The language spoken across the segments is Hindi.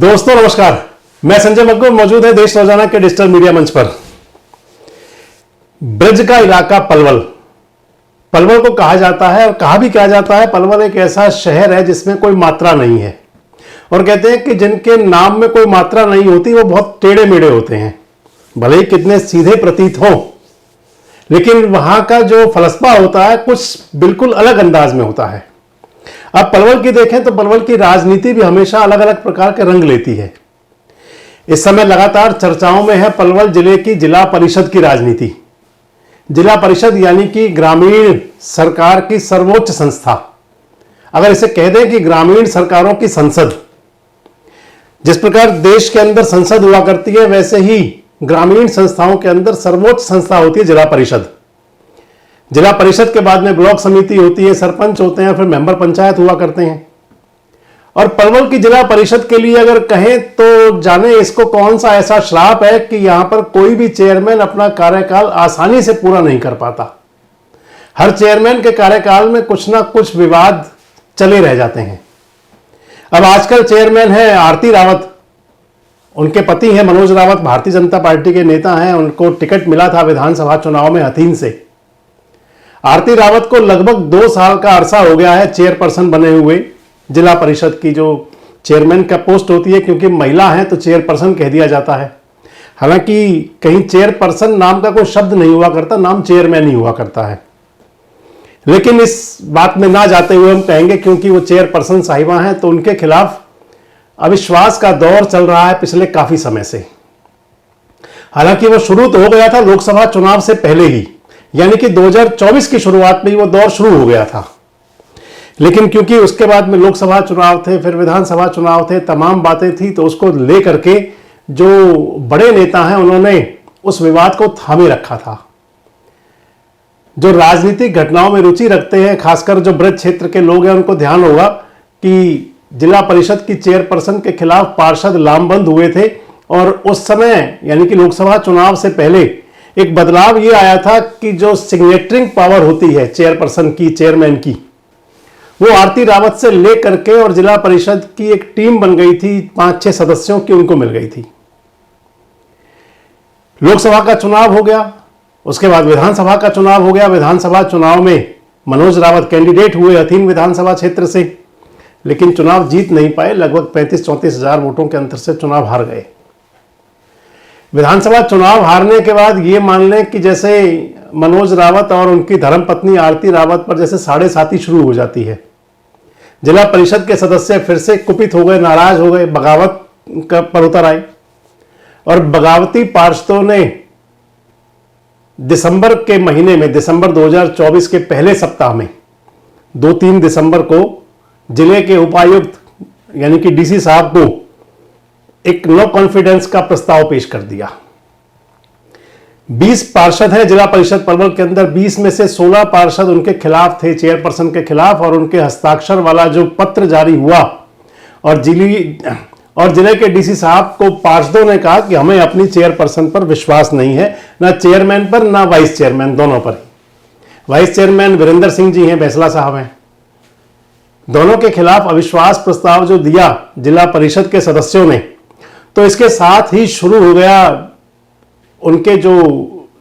दोस्तों नमस्कार, मैं संजय मक्कू मौजूद है देश रोजाना के डिजिटल मीडिया मंच पर। ब्रज का इलाका पलवल, पलवल को कहा जाता है और कहा भी कहा जाता है पलवल एक ऐसा शहर है जिसमें कोई मात्रा नहीं है। और कहते हैं कि जिनके नाम में कोई मात्रा नहीं होती वो बहुत टेढ़े मेढ़े होते हैं, भले ही कितने सीधे प्रतीत हो, लेकिन वहां का जो फलसफा होता है कुछ बिल्कुल अलग अंदाज में होता है। अब पलवल की देखें तो पलवल की राजनीति भी हमेशा अलग अलग प्रकार के रंग लेती है। इस समय लगातार चर्चाओं में है पलवल जिले की जिला परिषद की राजनीति। जिला परिषद यानी कि ग्रामीण सरकार की सर्वोच्च संस्था, अगर इसे कह दें कि ग्रामीण सरकारों की संसद। जिस प्रकार देश के अंदर संसद हुआ करती है, वैसे ही ग्रामीण संस्थाओं के अंदर सर्वोच्च संस्था होती है जिला परिषद। जिला परिषद के बाद में ब्लॉक समिति होती है, सरपंच होते हैं, फिर मेंबर पंचायत हुआ करते हैं। और पलवल की जिला परिषद के लिए अगर कहें तो जाने इसको कौन सा ऐसा श्राप है कि यहां पर कोई भी चेयरमैन अपना कार्यकाल आसानी से पूरा नहीं कर पाता। हर चेयरमैन के कार्यकाल में कुछ ना कुछ विवाद चले रह जाते हैं। अब आजकल चेयरमैन है आरती रावत, उनके पति हैं मनोज रावत, भारतीय जनता पार्टी के नेता हैं। उनको टिकट मिला था विधानसभा चुनाव में हथीन से। आरती रावत को लगभग 2 साल का अरसा हो गया है चेयरपर्सन बने हुए। जिला परिषद की जो चेयरमैन का पोस्ट होती है, क्योंकि महिला है तो चेयरपर्सन कह दिया जाता है। हालांकि कहीं चेयरपर्सन नाम का कोई शब्द नहीं हुआ करता, नाम चेयरमैन ही हुआ करता है। लेकिन इस बात में ना जाते हुए हम कहेंगे क्योंकि वो चेयरपर्सन साहिबा हैं तो उनके खिलाफ अविश्वास का दौर चल रहा है पिछले काफी समय से। हालांकि वो शुरू तो हो गया था लोकसभा चुनाव से पहले ही, यानी कि 2024 की शुरुआत में ही वो दौर शुरू हो गया था। लेकिन क्योंकि उसके बाद में लोकसभा चुनाव थे, फिर विधानसभा चुनाव थे, तमाम बातें थी, तो उसको लेकर के जो बड़े नेता हैं उन्होंने उस विवाद को थामे रखा था। जो राजनीतिक घटनाओं में रुचि रखते हैं, खासकर जो ब्रज क्षेत्र के लोग हैं, उनको ध्यान होगा कि जिला परिषद की चेयरपर्सन के खिलाफ पार्षद लामबंद हुए थे। और उस समय यानी कि लोकसभा चुनाव से पहले एक बदलाव ये आया था कि जो सिग्नेचरिंग पावर होती है चेयरपर्सन की, चेयरमैन की, वो आरती रावत से लेकर के और जिला परिषद की एक टीम बन गई थी 5-6 सदस्यों की, उनको मिल गई थी। लोकसभा का चुनाव हो गया, उसके बाद विधानसभा का चुनाव हो गया। विधानसभा चुनाव में मनोज रावत कैंडिडेट हुए हथीन विधानसभा क्षेत्र से, लेकिन चुनाव जीत नहीं पाए। लगभग 35-34 हजार वोटों के अंतर से चुनाव हार गए। विधानसभा चुनाव हारने के बाद ये मान लें कि जैसे मनोज रावत और उनकी धर्मपत्नी आरती रावत पर जैसे साढ़े साती शुरू हो जाती है। जिला परिषद के सदस्य फिर से कुपित हो गए, नाराज हो गए, बगावत पर उतर आए। और बगावती पार्षदों ने दिसंबर के महीने में, दिसंबर 2024 के पहले सप्ताह में 2-3 दिसंबर को जिले के उपायुक्त यानी कि डीसी साहब को एक नो कॉन्फिडेंस का प्रस्ताव पेश कर दिया। 20 पार्षद हैं जिला परिषद पलवल के अंदर, 20 में से 16 पार्षद उनके खिलाफ थे, चेयरपर्सन के खिलाफ। और उनके हस्ताक्षर वाला जो पत्र जारी हुआ और जिले के डीसी साहब को पार्षदों ने कहा कि हमें अपनी चेयरपर्सन पर विश्वास नहीं है, ना चेयरमैन पर ना वाइस चेयरमैन, दोनों पर। वाइस चेयरमैन वीरेंद्र सिंह जी हैं, बैसला साहब हैं। दोनों के खिलाफ अविश्वास प्रस्ताव जो दिया जिला परिषद के सदस्यों ने, तो इसके साथ ही शुरू हो गया उनके जो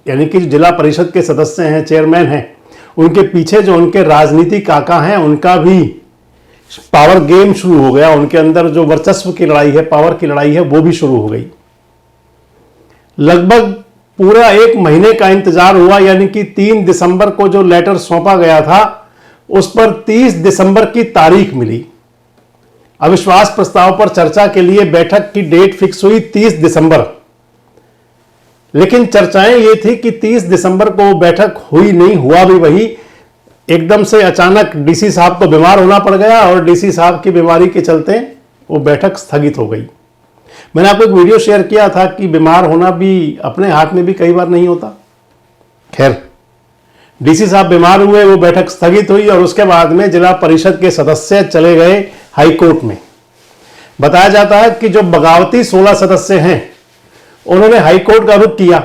यानी कि जिला परिषद के सदस्य हैं, चेयरमैन हैं, उनके पीछे जो उनके राजनीतिक काका हैं, उनका भी पावर गेम शुरू हो गया। उनके अंदर जो वर्चस्व की लड़ाई है, पावर की लड़ाई है, वो भी शुरू हो गई। लगभग पूरा 1 महीने का इंतजार हुआ, यानी कि 3 दिसंबर को जो लेटर सौंपा गया था उस पर 30 दिसंबर की तारीख मिली। अविश्वास प्रस्ताव पर चर्चा के लिए बैठक की डेट फिक्स हुई 30 दिसंबर। लेकिन चर्चाएं ये थी कि 30 दिसंबर को बैठक हुई नहीं, हुआ भी वही। एकदम से अचानक डीसी साहब को बीमार होना पड़ गया और डीसी साहब की बीमारी के चलते वो बैठक स्थगित हो गई। मैंने आपको एक वीडियो शेयर किया था कि बीमार होना भी अपने हाथ में भी कई बार नहीं होता। खैर, डीसी साहब बीमार हुए, वो बैठक स्थगित हुई और उसके बाद में जिला परिषद के सदस्य चले गए हाईकोर्ट में। बताया जाता है कि जो बगावती 16 सदस्य हैं उन्होंने हाईकोर्ट का रुख किया।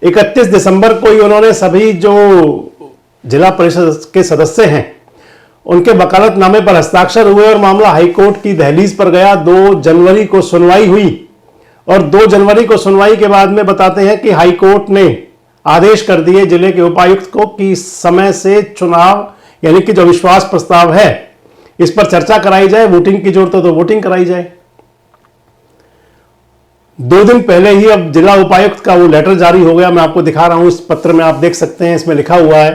31 दिसंबर को ही उन्होंने सभी जो जिला परिषद के सदस्य हैं उनके वकालतनामे पर हस्ताक्षर हुए और मामला हाईकोर्ट की दहलीज पर गया। 2 जनवरी को सुनवाई हुई और 2 जनवरी को सुनवाई के बाद में बताते हैं कि हाईकोर्ट ने आदेश कर दिए जिले के उपायुक्त को कि समय से चुनाव यानी कि जो विश्वास प्रस्ताव है इस पर चर्चा कराई जाए, वोटिंग की जरूरत हो तो वोटिंग कराई जाए। 2 दिन पहले ही अब जिला उपायुक्त का वो लेटर जारी हो गया। मैं आपको दिखा रहा हूं, इस पत्र में आप देख सकते हैं, इसमें लिखा हुआ है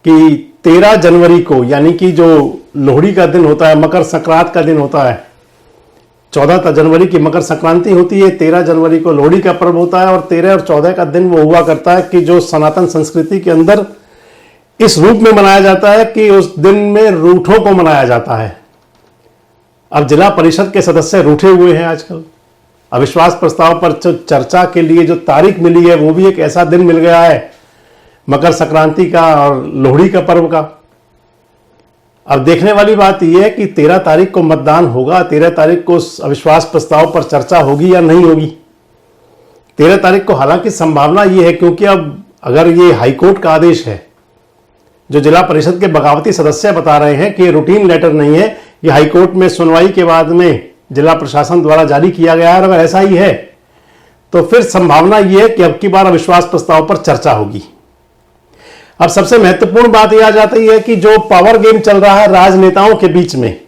कि 13 जनवरी को यानी कि जो लोहड़ी का दिन होता है, मकर संक्रांति का दिन होता है, 14 जनवरी की मकर संक्रांति होती है, 13 जनवरी को लोहड़ी का पर्व होता है और 13 और 14 का दिन वो हुआ करता है कि जो सनातन संस्कृति के अंदर इस रूप में मनाया जाता है कि उस दिन में रूठों को मनाया जाता है। अब जिला परिषद के सदस्य रूठे हुए हैं आजकल। अविश्वास प्रस्ताव पर चर्चा के लिए जो तारीख मिली है वो भी एक ऐसा दिन मिल गया है मकर संक्रांति का और लोहड़ी का पर्व का। अब देखने वाली बात यह है कि 13 तारीख को मतदान होगा, 13 तारीख को अविश्वास प्रस्ताव पर चर्चा होगी या नहीं होगी। 13 तारीख को हालांकि संभावना यह है, क्योंकि अब अगर ये हाईकोर्ट का आदेश है, जो जिला परिषद के बगावती सदस्य बता रहे हैं कि ये रूटीन लेटर नहीं है, ये हाईकोर्ट में सुनवाई के बाद में जिला प्रशासन द्वारा जारी किया गया है। अगर ऐसा ही है तो फिर संभावना यह है कि अब की बार अविश्वास प्रस्ताव पर चर्चा होगी। अब सबसे महत्वपूर्ण बात यह आ जाती है कि जो पावर गेम चल रहा है राजनेताओं के बीच में,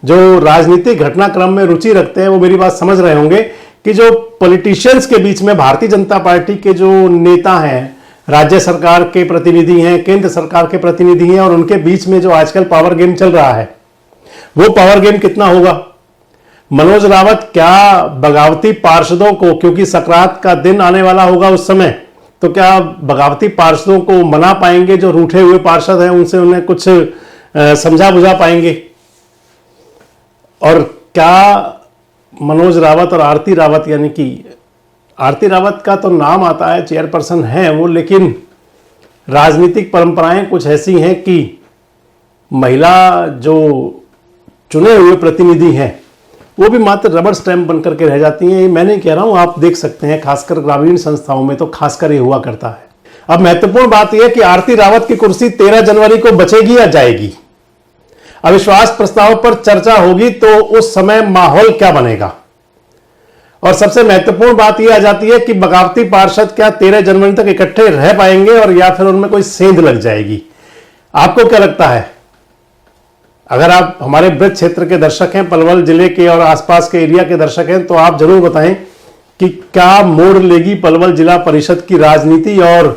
जो राजनीतिक घटनाक्रम में रुचि रखते हैं वो मेरी बात समझ रहे होंगे कि जो पॉलिटिशियंस के बीच में भारतीय जनता पार्टी के जो नेता हैं, राज्य सरकार के प्रतिनिधि हैं, केंद्र सरकार के प्रतिनिधि हैं, और उनके बीच में जो आजकल पावर गेम चल रहा है वो पावर गेम कितना होगा। मनोज रावत क्या बगावती पार्षदों को, क्योंकि संक्रांत का दिन आने वाला होगा उस समय, तो क्या बगावती पार्षदों को मना पाएंगे, जो रूठे हुए पार्षद हैं उनसे उन्हें कुछ समझा बुझा पाएंगे। और क्या मनोज रावत और आरती रावत, यानी कि आरती रावत का तो नाम आता है, चेयरपर्सन है वो, लेकिन राजनीतिक परंपराएं कुछ ऐसी हैं कि महिला जो चुने हुए प्रतिनिधि हैं वो भी मात्र रबर स्टैंप बनकर के रह जाती हैं। ये मैं नहीं कह रहा हूं, आप देख सकते हैं, खासकर ग्रामीण संस्थाओं में तो खासकर ये हुआ करता है। अब महत्वपूर्ण बात यह है कि आरती रावत की कुर्सी 13 जनवरी को बचेगी या जाएगी। अविश्वास प्रस्ताव पर चर्चा होगी तो उस समय माहौल क्या बनेगा। और सबसे महत्वपूर्ण बात यह आ जाती है कि बगावती पार्षद क्या 13 जनवरी तक इकट्ठे रह पाएंगे और या फिर उनमें कोई सेंध लग जाएगी। आपको क्या लगता है? अगर आप हमारे ब्रज क्षेत्र के दर्शक हैं, पलवल जिले के और आसपास के एरिया के दर्शक हैं, तो आप जरूर बताएं कि क्या मोड़ लेगी पलवल जिला परिषद की राजनीति और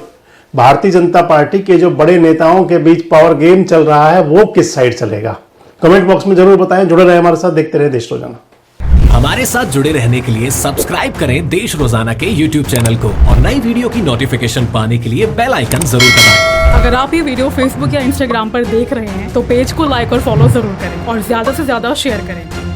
भारतीय जनता पार्टी के जो बड़े नेताओं के बीच पावर गेम चल रहा है वो किस साइड चलेगा। कमेंट बॉक्स में जरूर बताएं। जुड़े रहे हमारे साथ, देखते रहे देश रोजाना। हमारे साथ जुड़े रहने के लिए सब्सक्राइब करें देश रोजाना के YouTube चैनल को और नई वीडियो की नोटिफिकेशन पाने के लिए बेल आइकन जरूर दबाएं। अगर आप ये वीडियो Facebook या Instagram पर देख रहे हैं तो पेज को लाइक और फॉलो जरूर करें और ज्यादा से ज्यादा शेयर करें।